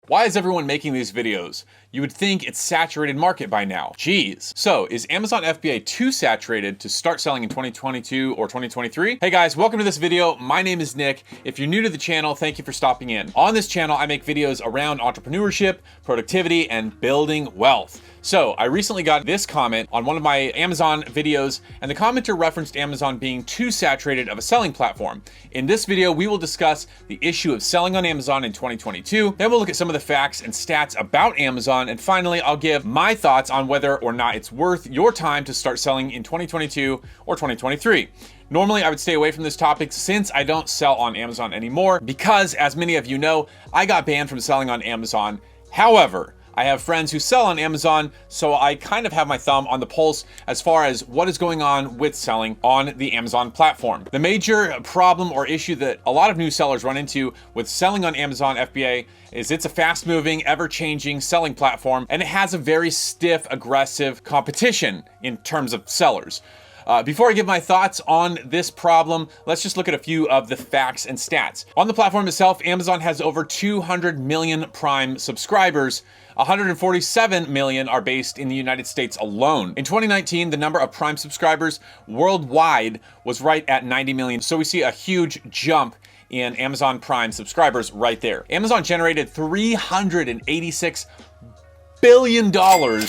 Why is everyone making these videos? You would think it's saturated market by now. Jeez. So is Amazon FBA too saturated to start selling in 2022 or 2023? Hey guys, welcome to this video. My name is Nick. If you're new to the channel, thank you for stopping in. On this channel, I make videos around entrepreneurship, productivity, and building wealth. So I recently got this comment on one of my Amazon videos, and the commenter referenced Amazon being too saturated of a selling platform. In this video, we will discuss the issue of selling on Amazon in 2022. Then we'll look at some of the facts and stats about Amazon. And finally, I'll give my thoughts on whether or not it's worth your time to start selling in 2022 or 2023. Normally, I would stay away from this topic since I don't sell on Amazon anymore because, as many of you know, I got banned from selling on Amazon. However, I have friends who sell on Amazon, so I kind of have my thumb on the pulse as far as what is going on with selling on the Amazon platform. The major problem or issue that a lot of new sellers run into with selling on Amazon FBA is it's a fast-moving, ever-changing selling platform, and it has a very stiff, aggressive competition in terms of sellers. Before I give my thoughts on this problem, let's just look at a few of the facts and stats. On the platform itself, Amazon has over 200 million Prime subscribers. 147 million are based in the United States alone. In 2019, the number of Prime subscribers worldwide was right at 90 million. So we see a huge jump in Amazon Prime subscribers right there. Amazon generated $386 billion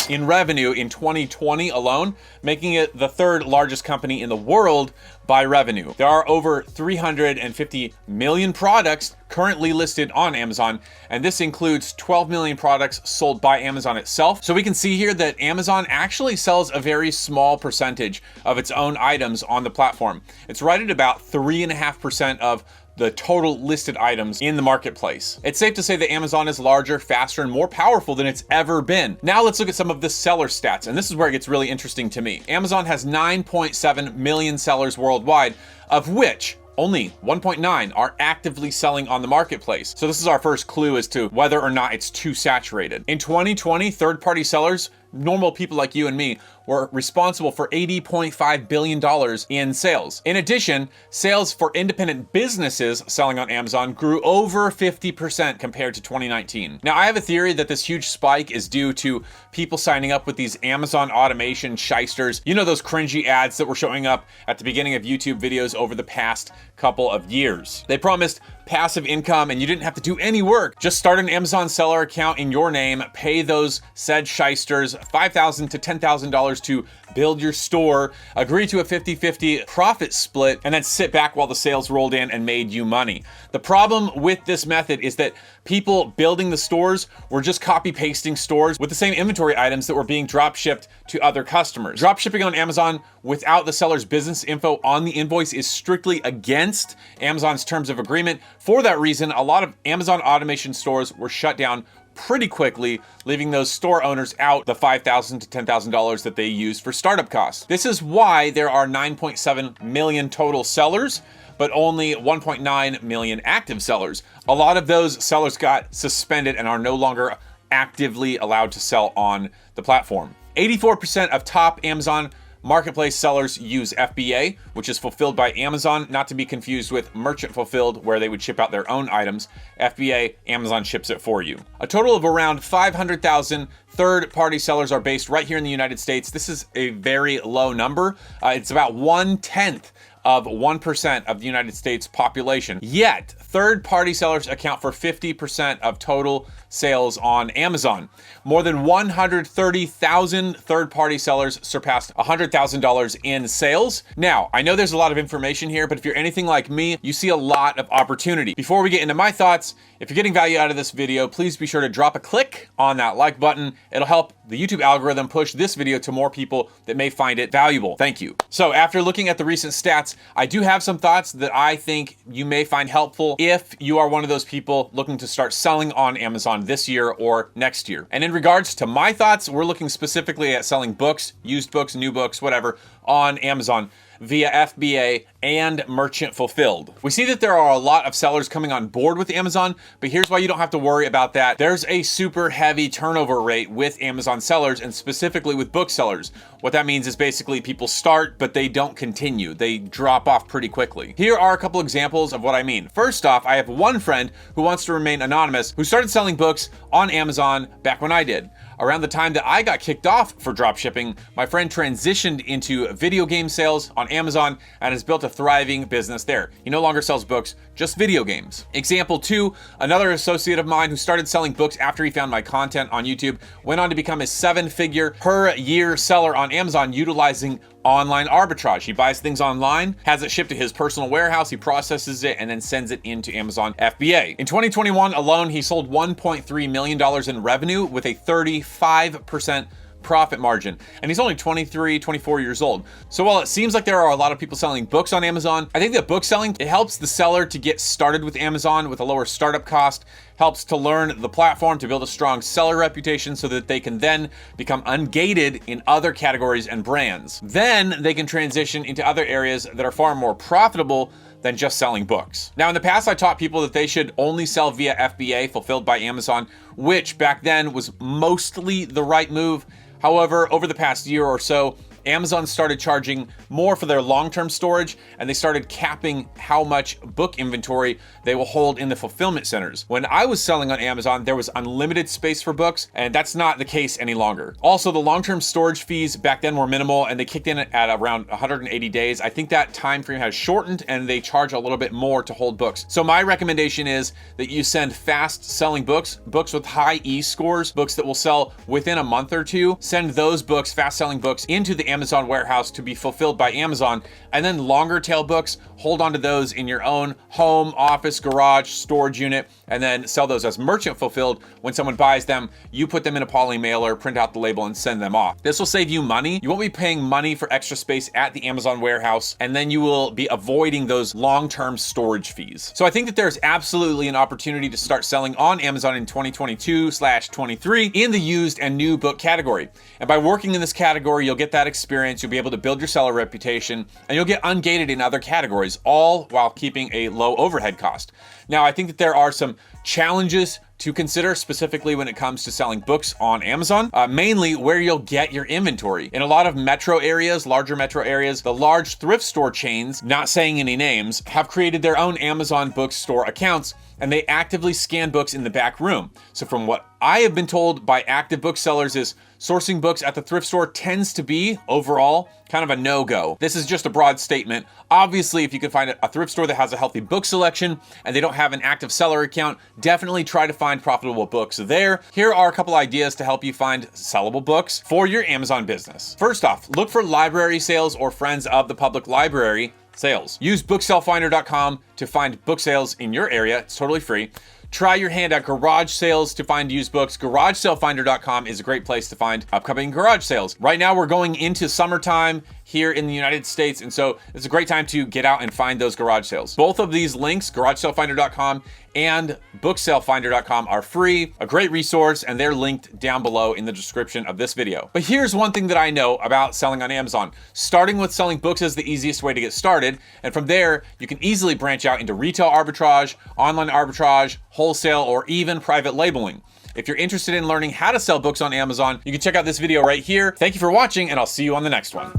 in revenue in 2020 alone, making it the third largest company in the world by revenue. There are over 350 million products currently listed on Amazon, and this includes 12 million products sold by Amazon itself. So we can see here that Amazon actually sells a very small percentage of its own items on the platform. It's right at about 3.5% of the total listed items in the marketplace. It's safe to say that Amazon is larger, faster, and more powerful than it's ever been. Now let's look at some of the seller stats, and this is where it gets really interesting to me. Amazon has 9.7 million sellers worldwide, of which only 1.9 are actively selling on the marketplace. So this is our first clue as to whether or not it's too saturated. In 2020, third-party sellers, normal people like you and me, were responsible for $80.5 billion in sales. In addition, sales for independent businesses selling on Amazon grew over 50% compared to 2019. Now, I have a theory that this huge spike is due to people signing up with these Amazon automation shysters. You know, those cringy ads that were showing up at the beginning of YouTube videos over the past couple of years. They promised passive income and you didn't have to do any work. Just start an Amazon seller account in your name, pay those said shysters $5,000 to $10,000 to build your store, agree to a 50-50 profit split, and then sit back while the sales rolled in and made you money. The problem with this method is that people building the stores were just copy pasting stores with the same inventory items that were being drop shipped to other customers. Drop shipping on Amazon without the seller's business info on the invoice is strictly against Amazon's terms of agreement. For that reason, a lot of Amazon automation stores were shut down pretty quickly, leaving those store owners out the $5,000 to $10,000 that they use for startup costs. This is why there are 9.7 million total sellers, but only 1.9 million active sellers. A lot of those sellers got suspended and are no longer actively allowed to sell on the platform. 84% of top Amazon marketplace sellers use FBA, which is fulfilled by Amazon, not to be confused with merchant fulfilled, where they would ship out their own items. FBA, Amazon ships it for you. A total of around 500,000 third-party sellers are based right here in the United States. This is a very low number. It's about 1/10 of 1% of the United States population. Yet, third-party sellers account for 50% of total sales on Amazon. More than 130,000 third-party sellers surpassed $100,000 in sales. Now, I know there's a lot of information here, but if you're anything like me, you see a lot of opportunity. Before we get into my thoughts, if you're getting value out of this video, please be sure to drop a click on that like button. It'll help the YouTube algorithm push this video to more people that may find it valuable. Thank you. So after looking at the recent stats, I do have some thoughts that I think you may find helpful if you are one of those people looking to start selling on Amazon this year or next year. And in regards to my thoughts, we're looking specifically at selling books, used books, new books, whatever, on Amazon. via FBA and merchant fulfilled. We see that there are a lot of sellers coming on board with Amazon, but here's why you don't have to worry about that. There's a super heavy turnover rate with Amazon sellers, and specifically with booksellers. What that means is basically people start, but they don't continue. They drop off pretty quickly. Here are a couple examples of what I mean. First off, I have one friend who wants to remain anonymous who started selling books on Amazon back when I did. Around the time that I got kicked off for dropshipping, my friend transitioned into video game sales on Amazon and has built a thriving business there. He no longer sells books, just video games. Example 2, another associate of mine who started selling books after he found my content on YouTube, went on to become a 7-figure per year seller on Amazon utilizing online arbitrage. He buys things online, has it shipped to his personal warehouse, he processes it, and then sends it into Amazon FBA. In 2021 alone, he sold $1.3 million in revenue with a 35% profit margin. And he's only 23, 24 years old. So while it seems like there are a lot of people selling books on Amazon, I think that book selling, it helps the seller to get started with Amazon with a lower startup cost, helps to learn the platform, to build a strong seller reputation so that they can then become ungated in other categories and brands. Then they can transition into other areas that are far more profitable than just selling books. Now, in the past, I taught people that they should only sell via FBA fulfilled by Amazon, which back then was mostly the right move. However, over the past year or so, Amazon started charging more for their long-term storage, and they started capping how much book inventory they will hold in the fulfillment centers. When I was selling on Amazon, there was unlimited space for books, and that's not the case any longer. Also, the long-term storage fees back then were minimal, and they kicked in at around 180 days. I think that time frame has shortened, and they charge a little bit more to hold books. So my recommendation is that you send fast-selling books, books with high E scores, books that will sell within a month or two. Send those books, fast-selling books, into the Amazon warehouse to be fulfilled by Amazon, and then longer tail books, hold on to those in your own home, office, garage, storage unit, and then sell those as merchant fulfilled. When someone buys them, you put them in a poly mailer, print out the label, and send them off. This will save you money. You won't be paying money for extra space at the Amazon warehouse, and then you will be avoiding those long-term storage fees. So I think that there's absolutely an opportunity to start selling on Amazon in 2022/23 in the used and new book category. And by working in this category, you'll get that experience, you'll be able to build your seller reputation, and you'll get ungated in other categories, all while keeping a low overhead cost. Now, I think that there are some challenges to consider specifically when it comes to selling books on Amazon, mainly where you'll get your inventory. In a lot of metro areas, larger metro areas, the large thrift store chains, not saying any names, have created their own Amazon bookstore accounts, and they actively scan books in the back room. So from what I have been told by active booksellers is sourcing books at the thrift store tends to be, overall, kind of a no-go. This is just a broad statement. Obviously, if you can find a thrift store that has a healthy book selection and they don't have an active seller account, definitely try to find profitable books there. Here are a couple ideas to help you find sellable books for your Amazon business. First off, look for library sales or friends of the public library sales. Use booksellfinder.com to find book sales in your area. It's totally free. Try your hand at garage sales to find used books. GarageSaleFinder.com is a great place to find upcoming garage sales. Right now, we're going into summertime here in the United States, and so it's a great time to get out and find those garage sales. Both of these links, GarageSaleFinder.com and BooksellFinder.com, are free, a great resource, and they're linked down below in the description of this video. But here's one thing that I know about selling on Amazon. Starting with selling books is the easiest way to get started, and from there, you can easily branch out into retail arbitrage, online arbitrage, wholesale, or even private labeling. If you're interested in learning how to sell books on Amazon, you can check out this video right here. Thank you for watching, and I'll see you on the next one.